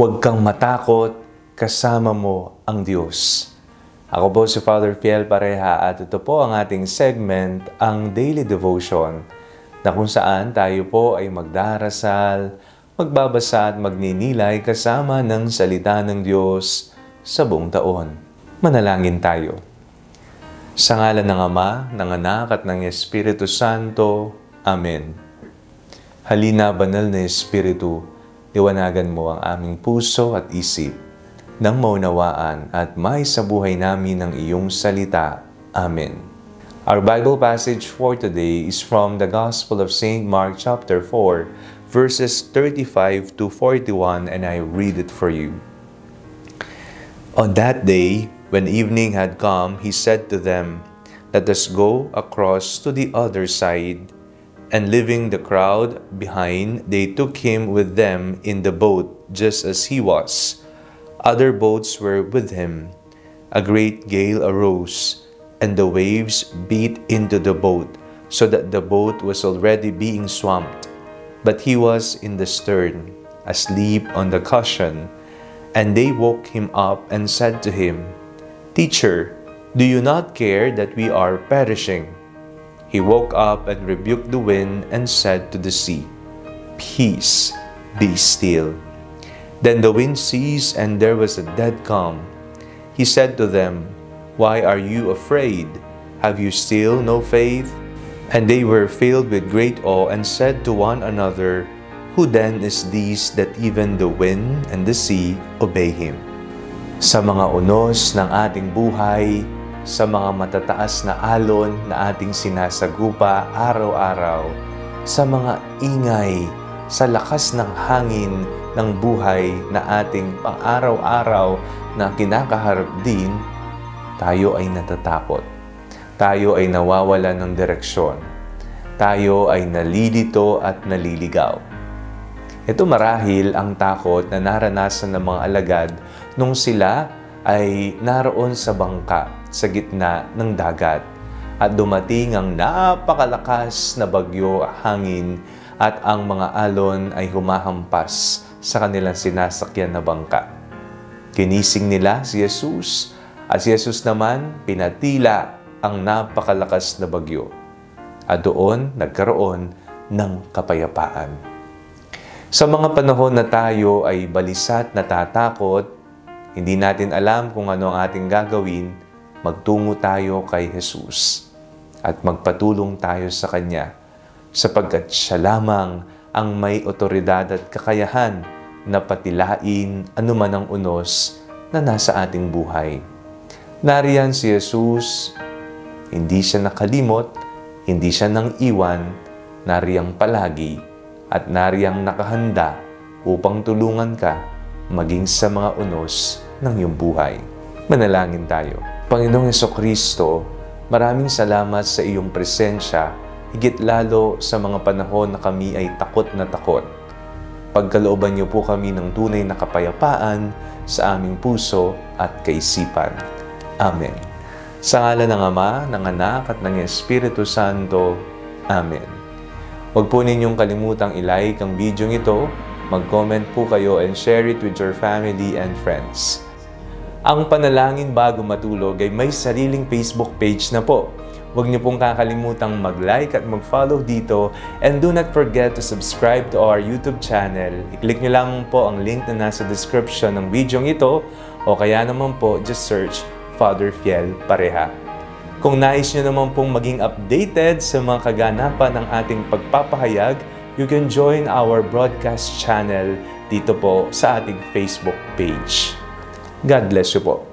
Huwag kang matakot, kasama mo ang Diyos. Ako po si Father Fiel Pareha at ito po ang ating segment, ang Daily Devotion, na kung saan tayo po ay magdarasal, magbabasa at magninilay kasama ng salita ng Diyos sa buong taon. Manalangin tayo. Sa ngalan ng Ama, ng Anak at ng Espiritu Santo. Amen. Halina, banal na Espiritu, liwanagan mo ang aming puso at isip nang maunawaan at maisabuhay namin ang iyong salita. Amen. Our Bible passage for today is from the Gospel of St. Mark chapter 4, verses 35 to 41, and I read it for you. On that day, when evening had come, he said to them, "Let us go across to the other side." And leaving the crowd behind, they took him with them in the boat, just as he was. Other boats were with him. A great gale arose, and the waves beat into the boat, so that the boat was already being swamped. But he was in the stern, asleep on the cushion. And they woke him up and said to him, "Teacher, do you not care that we are perishing?" He woke up and rebuked the wind and said to the sea, "Peace, be still." Then the wind ceased and there was a dead calm. He said to them, "Why are you afraid? Have you still no faith?" And they were filled with great awe and said to one another, "Who then is this that even the wind and the sea obey him?" Sa mga unos ng ating buhay, sa mga matataas na alon na ating sinasagupa araw-araw, sa mga ingay, sa lakas ng hangin ng buhay na ating pang-araw-araw na kinakaharap din, tayo ay natatakot. Tayo ay nawawala ng direksyon. Tayo ay nalilito at naliligaw. Ito marahil ang takot na naranasan ng mga alagad nung sila ay naroon sa bangka sa gitna ng dagat at dumating ang napakalakas na bagyo, hangin at ang mga alon ay humahampas sa kanilang sinasakyan na bangka. Ginising nila si Jesus at si Jesus naman pinatila ang napakalakas na bagyo at doon nagkaroon ng kapayapaan. Sa mga panahon na tayo ay balisat, natatakot, hindi natin alam kung ano ang ating gagawin, magtungo tayo kay Jesus at magpatulong tayo sa Kanya sapagkat Siya lamang ang may otoridad at kakayahan na patilain anuman ang unos na nasa ating buhay. Nariyan si Jesus, hindi Siya nakalimot, hindi Siya nang iwan, nariyang palagi at nariyang nakahanda upang tulungan ka maging sa mga unos ng iyong buhay. Manalangin tayo. Panginoong Jesucristo, maraming salamat sa iyong presensya, higit lalo sa mga panahon na kami ay takot na takot. Pagkalooban niyo po kami ng tunay na kapayapaan sa aming puso at kaisipan. Amen. Sa ngalan ng Ama, ng Anak at ng Espiritu Santo. Amen. Huwag po ninyong kalimutang i-like ang video ito, mag-comment po kayo and share it with your family and friends. Ang Panalangin Bago Matulog ay may sariling Facebook page na po. Huwag niyo pong kakalimutang mag-like at mag-follow dito and do not forget to subscribe to our YouTube channel. I-click niyo lang po ang link na nasa description ng video ito o kaya naman po just search Father Fiel Pareha. Kung nais niyo naman pong maging updated sa mga kaganapan ng ating pagpapahayag, you can join our broadcast channel dito po sa ating Facebook page. God bless you po.